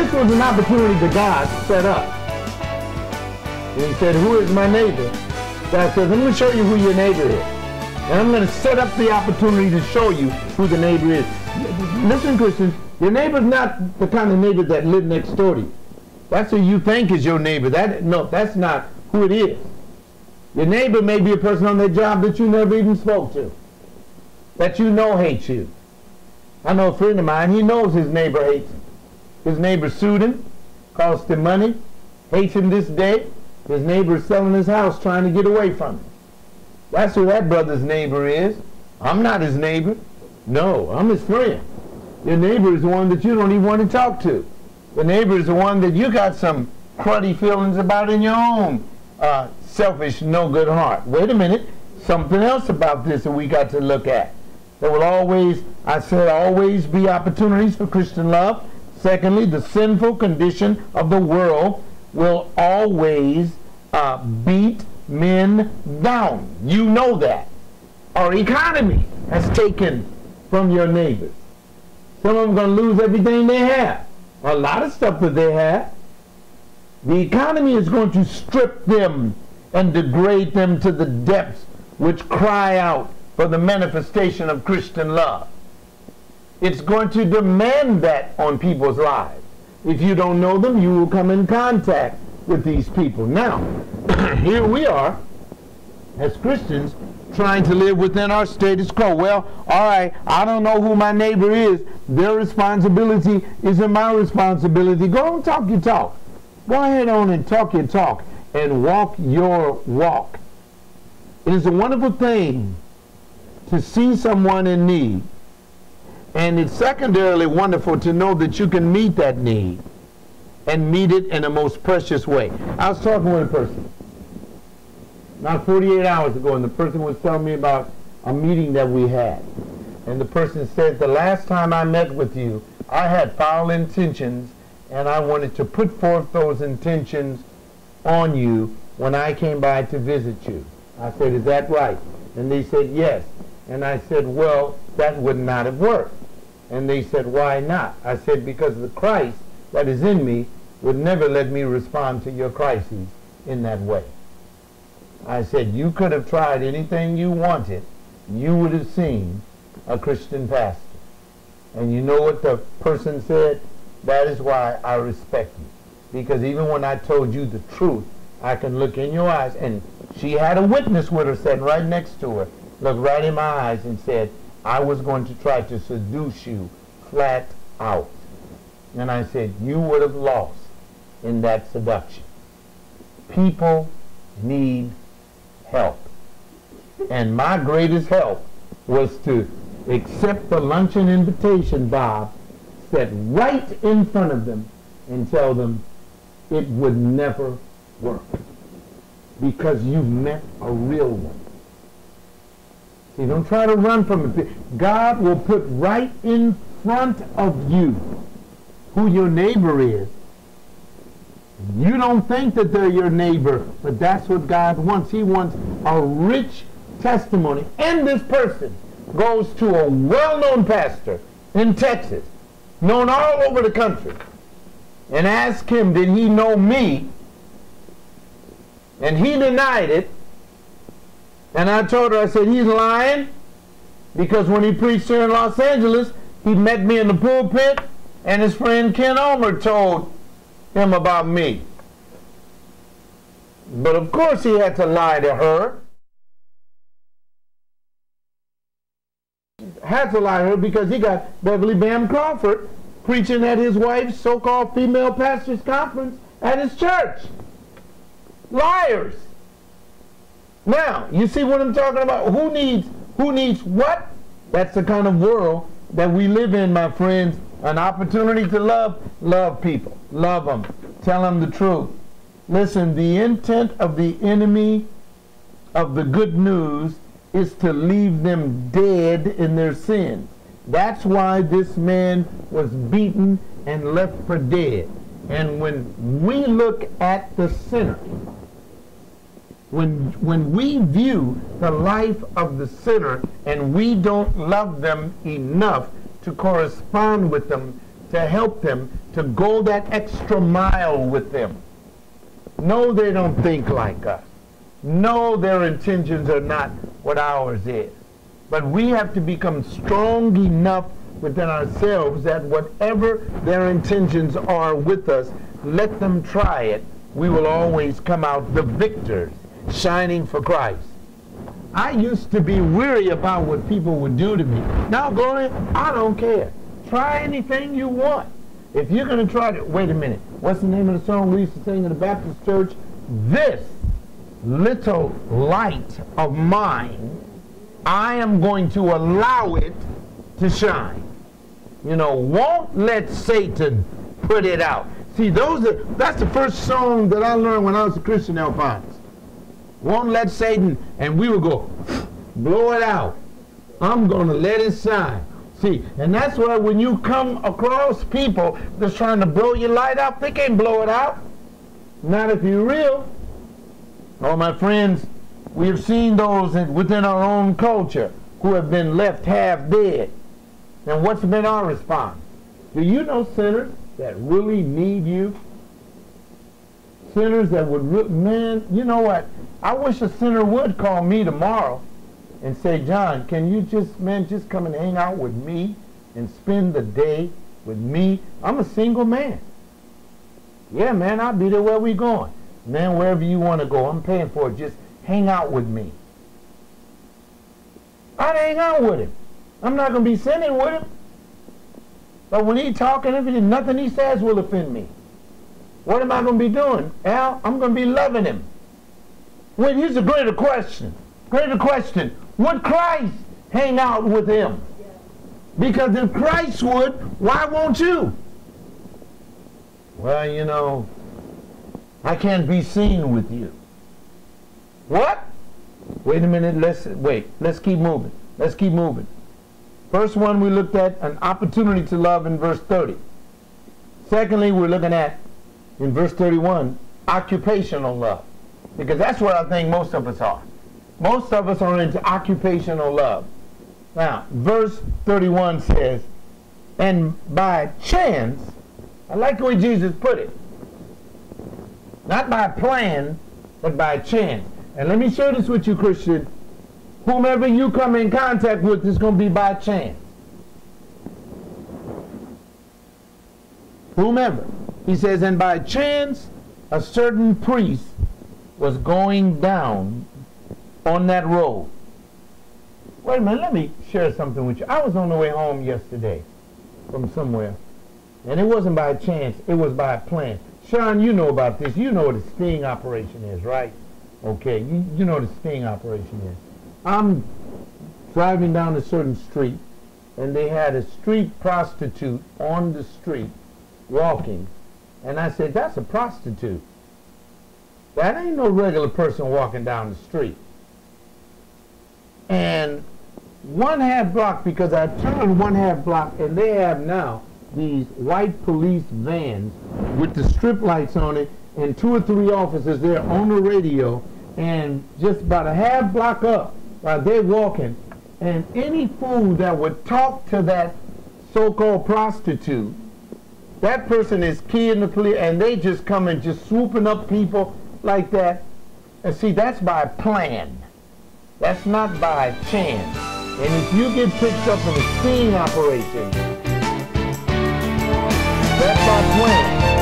this was an opportunity that God set up. And he said, who is my neighbor? God says, I'm going to show you who your neighbor is. And I'm going to set up the opportunity to show you who the neighbor is. Listen, Christians, your neighbor's not the kind of neighbor that live next door to you. That's who you think is your neighbor. No, that's not who it is. Your neighbor may be a person on their job that you never even spoke to, that you know hates you. I know a friend of mine, he knows his neighbor hates him. His neighbor sued him, cost him money, hates him this day. His neighbor is selling his house trying to get away from him. That's who that brother's neighbor is. I'm not his neighbor. No, I'm his friend. Your neighbor is the one that you don't even want to talk to. The neighbor is the one that you got some cruddy feelings about in your own selfish, no good heart. Wait a minute. Something else about this that we got to look at. There will always, I said, always be opportunities for Christian love. Secondly, the sinful condition of the world will always beat men down. You know that. Our economy has taken from your neighbors. Some of them are going to lose everything they have. A lot of stuff that they have. The economy is going to strip them and degrade them to the depths which cry out for the manifestation of Christian love. It's going to demand that on people's lives. If you don't know them, you will come in contact with these people. Now, here we are, as Christians, trying to live within our status quo. Well, all right, I don't know who my neighbor is. Their responsibility isn't my responsibility. Go and talk your talk. Go ahead on and talk your talk and walk your walk. It is a wonderful thing to see someone in need. And it's secondarily wonderful to know that you can meet that need and meet it in a most precious way. I was talking with a person not 48 hours ago, and the person was telling me about a meeting that we had. And the person said, the last time I met with you, I had foul intentions, and I wanted to put forth those intentions on you when I came by to visit you. I said, is that right? And they said, yes. And I said, well, that would not have worked. And they said, why not? I said, because the Christ that is in me would never let me respond to your crises in that way. I said, you could have tried anything you wanted. You would have seen a Christian pastor. And you know what the person said? That is why I respect you. Because even when I told you the truth, I can look in your eyes. And she had a witness with her sitting right next to her, looked right in my eyes and said, I was going to try to seduce you flat out. And I said, you would have lost in that seduction. People need help. And my greatest help was to accept the luncheon invitation Bob set right in front of them and tell them it would never work because you've met a real one. See, don't try to run from it. God will put right in front of you who your neighbor is. You don't think that they're your neighbor, but that's what God wants. He wants a rich testimony. And this person goes to a well-known pastor in Texas, known all over the country, and asked him, did he know me? And he denied it. And I told her, I said, he's lying, because when he preached here in Los Angeles, he met me in the pulpit, and his friend Ken Ulmer told him about me. But of course he had to lie to her. Had to lie to her because he got Beverly Bam Crawford preaching at his wife's so-called female pastor's conference at his church. Liars. Now, you see what I'm talking about? Who needs what? That's the kind of world that we live in, my friends. An opportunity to love people. Love them. Tell them the truth. Listen, the intent of the enemy of the good news is to leave them dead in their sins. That's why this man was beaten and left for dead. And when we look at the sinner, when we view the life of the sinner and we don't love them enough to correspond with them, to help them to go that extra mile with them. No, they don't think like us. No, their intentions are not what ours is. But we have to become strong enough within ourselves that whatever their intentions are with us, let them try it. We will always come out the victors, shining for Christ. I used to be weary about what people would do to me. Now, Gloria, I don't care. Try anything you want. If you're going to try to, wait a minute, what's the name of the song we used to sing in the Baptist church? This little light of mine, I am going to allow it to shine. You know, won't let Satan put it out. See, that's the first song that I learned when I was a Christian, Alphonse. Won't let Satan, and we would go, blow it out. I'm going to let it shine. See, and that's why when you come across people that's trying to blow your light out, they can't blow it out. Not if you're real. Oh, my friends, we have seen those within our own culture who have been left half dead. And what's been our response? Do you know sinners that really need you? Sinners that would, man, you know what? I wish a sinner would call me tomorrow and say, John, can you just come and hang out with me and spend the day with me? I'm a single man. Yeah, man, I'll be there where we going. Man, wherever you want to go, I'm paying for it. Just hang out with me. I'd hang out with him. I'm not going to be sinning with him. But when he's talking, nothing he says will offend me. What am I going to be doing? Al, I'm going to be loving him. Well, here's a greater question. Greater question. Would Christ hang out with him? Because if Christ would, why won't you? Well, you know, I can't be seen with you. What? Wait a minute, let's keep moving. Let's keep moving. First one we looked at, an opportunity to love in verse 30. Secondly, we're looking at, in verse 31, occupational love. Because that's what I think most of us are. Most of us are into occupational love. Now, verse 31 says, and by chance, I like the way Jesus put it. Not by plan, but by chance. And let me share this with you, Christian. Whomever you come in contact with is going to be by chance. Whomever. He says, and by chance, a certain priest was going down on that road. Wait a minute, let me share something with you. I was on the way home yesterday from somewhere, and it wasn't by chance, it was by plan. Sean, you know about this. You know what a sting operation is, right? Okay, you know what a sting operation is. I'm driving down a certain street, and they had a street prostitute on the street walking, and I said, that's a prostitute. That ain't no regular person walking down the street. And one half block, because I turned one half block, and they have now these white police vans with the strip lights on it, and 2 or 3 officers there on the radio, and just about a half block up while they're walking, and any fool that would talk to that so-called prostitute, that person is keying the police, and they just come and just swooping up people like that. And see, that's by plan. That's not by chance. And if you get picked up in a sting operation, that's by plan.